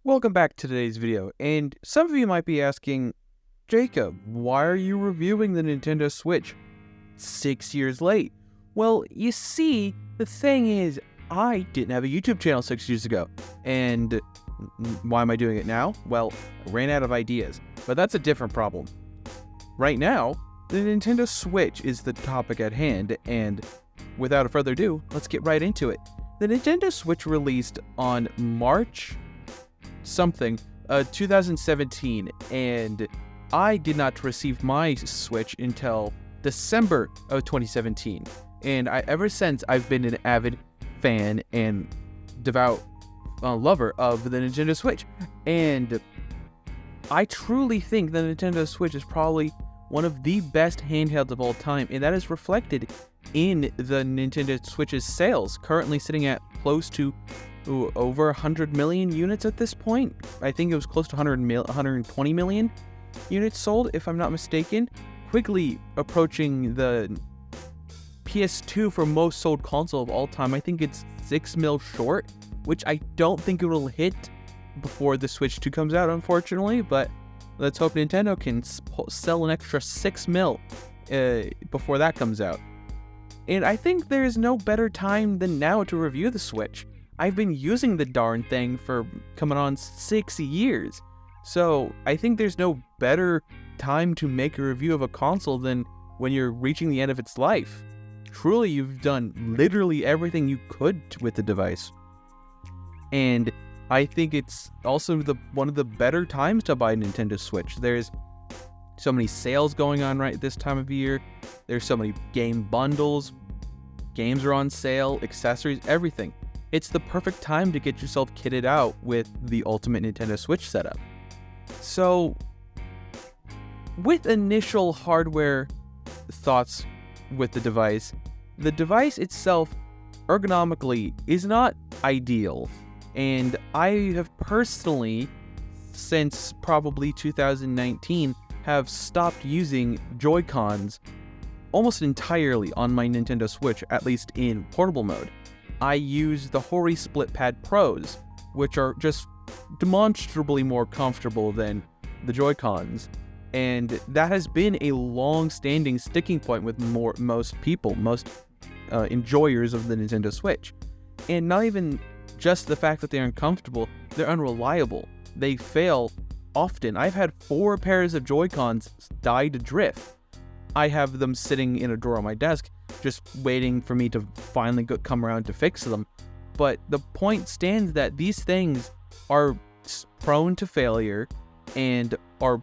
Welcome back to today's video, and some of you might be asking, Jacob, why are you reviewing the Nintendo Switch 6 years late? Well, you see, the thing is, I didn't have a YouTube channel 6 years ago, and why am I doing it now? Well, I ran out of ideas, but that's a different problem. Right now, the Nintendo Switch is the topic at hand, and without further ado, let's get right into it. The Nintendo Switch released on March 2017, and I did not receive my Switch until December of 2017. And ever since, I've been an avid fan and devout lover of the Nintendo Switch. And I truly think the Nintendo Switch is probably one of the best handhelds of all time, and that is reflected in the Nintendo Switch's sales, currently sitting at close to over 100 million units at this point. I think it was close to 120 million units sold, if I'm not mistaken. Quickly approaching the PS2 for most sold console of all time. I think it's 6 mil short, which I don't think it will hit before the Switch 2 comes out, unfortunately. But let's hope Nintendo can sell an extra 6 mil before that comes out. And I think there's no better time than now to review the Switch. I've been using the darn thing for coming on 6 years. So I think there's no better time to make a review of a console than when you're reaching the end of its life. Truly, you've done literally everything you could with the device. And I think it's also one of the better times to buy a Nintendo Switch. There's so many sales going on right this time of year. There's so many game bundles. Games are on sale, accessories, everything. It's the perfect time to get yourself kitted out with the ultimate Nintendo Switch setup. So, with initial hardware thoughts with the device itself, ergonomically, is not ideal. And I have personally, since probably 2019, have stopped using Joy-Cons almost entirely on my Nintendo Switch, at least in portable mode. I use the Hori Split Pad Pros, which are just demonstrably more comfortable than the Joy-Cons. And that has been a long-standing sticking point with most people, most enjoyers of the Nintendo Switch. And not even just the fact that they're uncomfortable, they're unreliable. They fail often. I've had 4 pairs of Joy-Cons die to drift. I have them sitting in a drawer on my desk, just waiting for me to finally come around to fix them. But the point stands that these things are prone to failure and are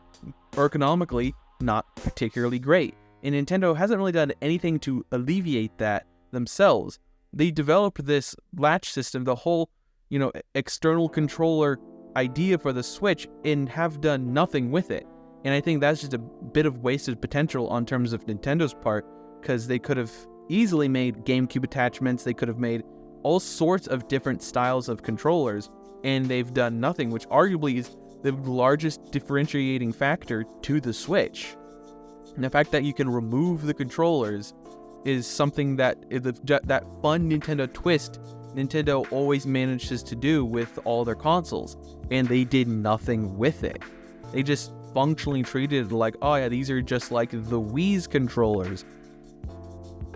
ergonomically not particularly great. And Nintendo hasn't really done anything to alleviate that themselves. They developed this latch system, the whole, external controller idea for the Switch, and have done nothing with it. And I think that's just a bit of wasted potential on terms of Nintendo's part, because they could have easily made GameCube attachments, they could have made all sorts of different styles of controllers, and they've done nothing, which arguably is the largest differentiating factor to the Switch. And the fact that you can remove the controllers is something that fun Nintendo twist Nintendo always manages to do with all their consoles, and they did nothing with it. They just functionally treated it like, oh yeah, these are just like the Wii's controllers,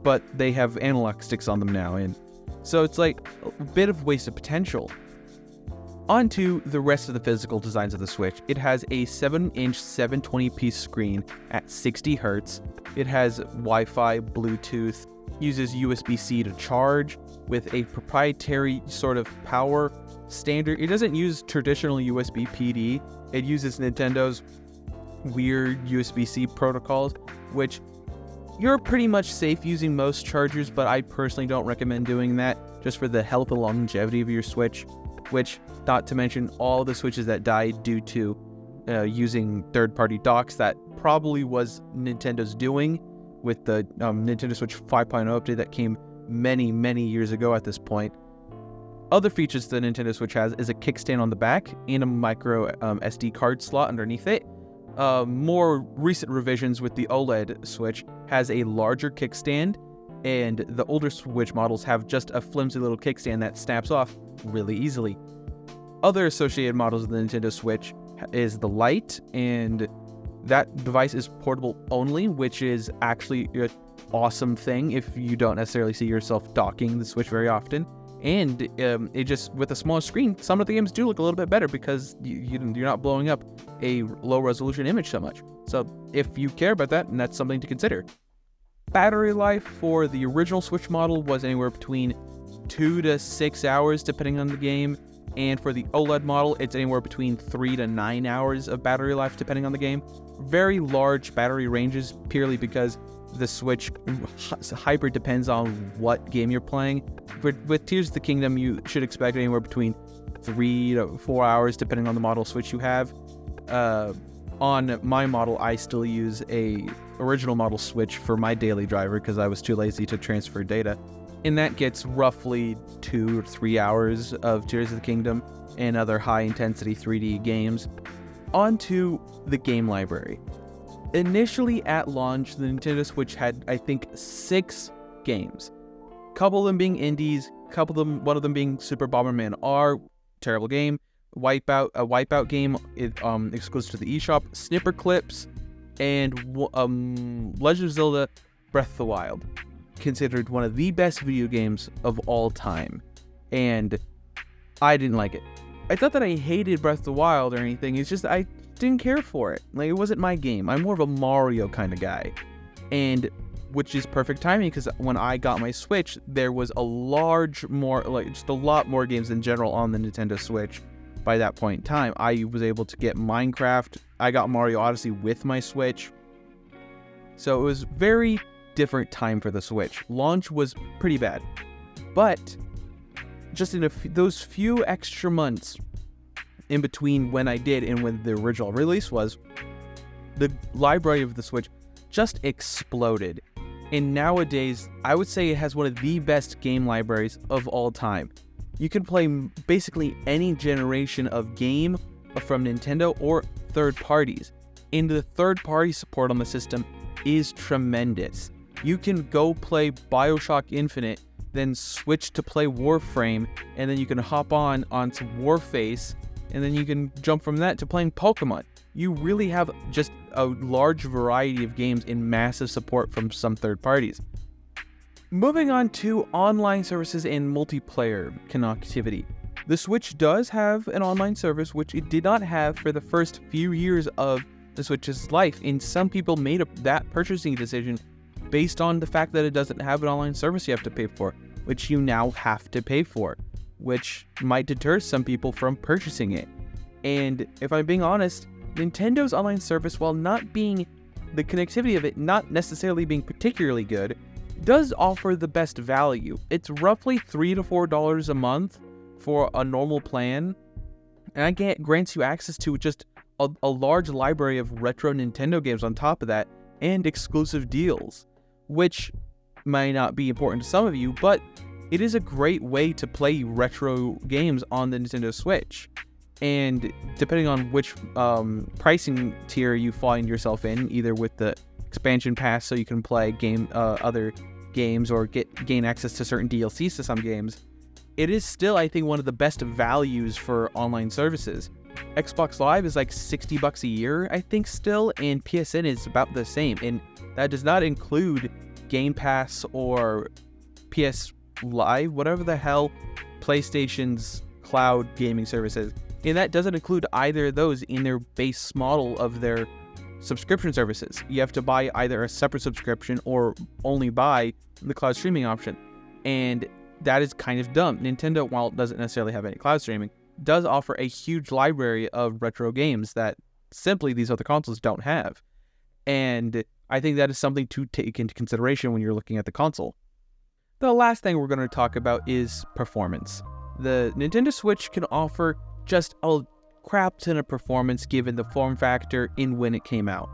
but they have analog sticks on them now, and so it's like a bit of wasted potential. On to the rest of the physical designs of the Switch. It has a 7-inch 720p screen at 60 Hz. It has Wi-Fi, Bluetooth, uses USB-C to charge with a proprietary sort of power standard. It doesn't use traditional USB PD. It uses Nintendo's weird USB-C protocols, which you're pretty much safe using most chargers, but I personally don't recommend doing that just for the health and longevity of your Switch, which, not to mention all the Switches that died due to using third-party docks. That probably was Nintendo's doing with the Nintendo Switch 5.0 update that came many, many years ago at this point. Other features the Nintendo Switch has is a kickstand on the back and a micro SD card slot underneath it. More recent revisions with the OLED Switch has a larger kickstand, and the older Switch models have just a flimsy little kickstand that snaps off really easily. other associated models of the Nintendo Switch is the Lite, and that device is portable only, which is actually an awesome thing if you don't necessarily see yourself docking the Switch very often. And it just, with a smaller screen, some of the games do look a little bit better because you're not blowing up a low resolution image so much. So if you care about that, and that's something to consider. Battery life for the original Switch model was anywhere between 2 to 6 hours depending on the game, and for the OLED model it's anywhere between 3 to 9 hours of battery life depending on the game. Very large battery ranges purely because the Switch hyper depends on what game you're playing. With Tears of the Kingdom, you should expect anywhere between 3 to 4 hours depending on the model Switch you have. On my model, I still use a original model Switch for my daily driver because I was too lazy to transfer data. And that gets roughly 2 or 3 hours of Tears of the Kingdom and other high-intensity 3D games. On to the game library. Initially at launch, the Nintendo Switch had, I think, 6 games. Couple of them being indies, one of them being Super Bomberman R, terrible game. Wipeout, a Wipeout game exclusive to the eShop, Snipper Clips, and Legend of Zelda Breath of the Wild, considered one of the best video games of all time, and I didn't like it. It's not that I hated Breath of the Wild or anything, it's just I didn't care for it. Like, it wasn't my game. I'm more of a Mario kind of guy, and which is perfect timing because when I got my Switch, there was a lot more games in general on the Nintendo Switch. By that point in time, I was able to get Minecraft. I got Mario Odyssey with my Switch. So it was very different time for the Switch. Launch was pretty bad. But just in those few extra months in between when I did and when the original release was, the library of the Switch just exploded. And nowadays, I would say it has one of the best game libraries of all time. You can play basically any generation of game from Nintendo or third parties. And the third party support on the system is tremendous. You can go play BioShock Infinite, then switch to play Warframe, and then you can hop onto Warface, and then you can jump from that to playing Pokemon. You really have just a large variety of games and massive support from some third parties. Moving on to online services and multiplayer connectivity. The Switch does have an online service, which it did not have for the first few years of the Switch's life, and some people made that purchasing decision based on the fact that it doesn't have an online service you have to pay for, which you now have to pay for, which might deter some people from purchasing it. And if I'm being honest, Nintendo's online service, while not being the connectivity of it not necessarily being particularly good, does offer the best value. It's roughly $3 to $4 a month for a normal plan, and that grants you access to just a large library of retro Nintendo games on top of that, and exclusive deals, which might not be important to some of you, but it is a great way to play retro games on the Nintendo Switch. And depending on which pricing tier you find yourself in, either with the expansion pass so you can play other games or gain access to certain DLCs to some games, it is still, I think, one of the best values for online services. Xbox Live is like $60 a year, I think, still, and PSN is about the same, and that does not include Game Pass or PS Live, whatever the hell PlayStation's cloud gaming services, and that doesn't include either of those in their base model of their subscription services. You have to buy either a separate subscription or only buy the cloud streaming option, and that is kind of dumb. Nintendo, while it doesn't necessarily have any cloud streaming, does offer a huge library of retro games that simply these other consoles don't have, and I think that is something to take into consideration when you're looking at the console. The last thing we're going to talk about is performance. The Nintendo Switch can offer just a crap ton of performance given the form factor in when it came out,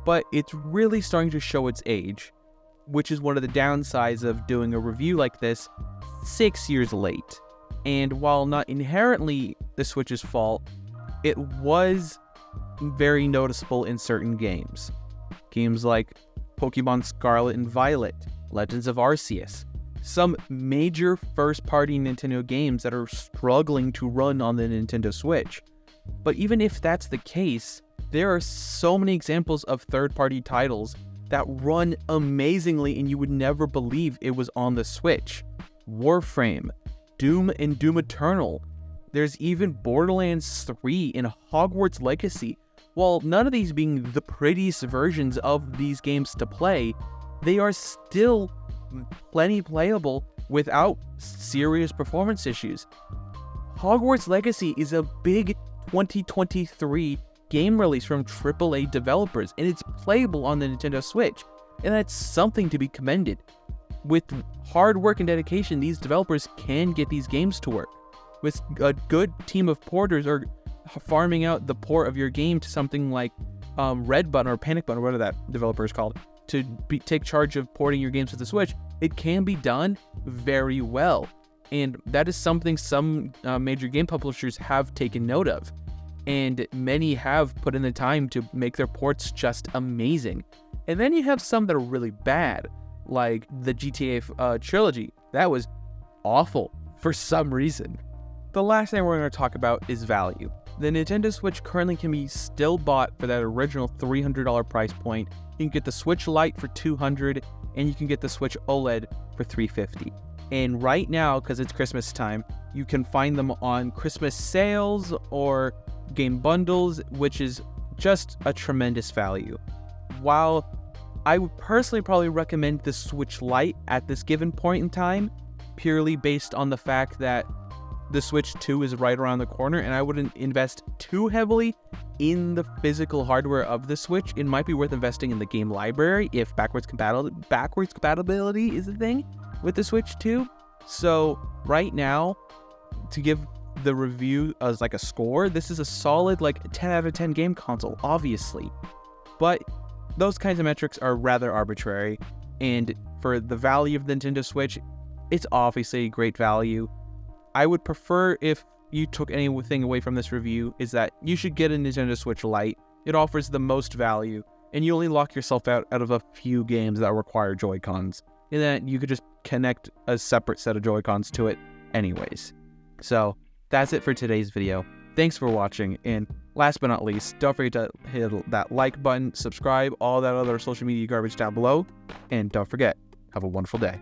but it's really starting to show its age, which is one of the downsides of doing a review like this 6 years late. And while not inherently the Switch's fault, it was very noticeable in certain games. Games like Pokemon Scarlet and Violet, Legends of Arceus, some major first-party Nintendo games that are struggling to run on the Nintendo Switch. But even if that's the case, there are so many examples of third-party titles that run amazingly and you would never believe it was on the Switch. Warframe, Doom and Doom Eternal. There's even Borderlands 3 and Hogwarts Legacy. While none of these being the prettiest versions of these games to play, they are still plenty playable without serious performance issues. Hogwarts Legacy is a big 2023 game release from AAA developers, and it's playable on the Nintendo Switch, and that's something to be commended. With hard work and dedication, these developers can get these games to work. With a good team of porters or farming out the port of your game to something like Red Button or Panic Button, or whatever that developer is called, to take charge of porting your games to the Switch, it can be done very well. And that is something some major game publishers have taken note of. And many have put in the time to make their ports just amazing. And then you have some that are really bad, like the GTA trilogy. That was awful for some reason. The last thing we're going to talk about is value. The Nintendo Switch currently can be still bought for that original $300 price point. You can get the Switch Lite for $200, and you can get the Switch OLED for $350. And right now, because it's Christmas time, you can find them on Christmas sales or game bundles, which is just a tremendous value. While I would personally probably recommend the Switch Lite at this given point in time, purely based on the fact that the Switch 2 is right around the corner, and I wouldn't invest too heavily in the physical hardware of the Switch. It might be worth investing in the game library if backwards compatibility is a thing with the Switch 2. So right now, to give the review as like a score, this is a solid like 10 out of 10 game console, obviously. But those kinds of metrics are rather arbitrary, and for the value of the Nintendo Switch, it's obviously a great value. I would prefer, if you took anything away from this review, is that you should get a Nintendo Switch Lite. It offers the most value, and you only lock yourself out of a few games that require Joy-Cons, and then you could just connect a separate set of Joy-Cons to it anyways. So that's it for today's video. Thanks for watching, and last but not least, don't forget to hit that like button, subscribe, all that other social media garbage down below, and don't forget, have a wonderful day.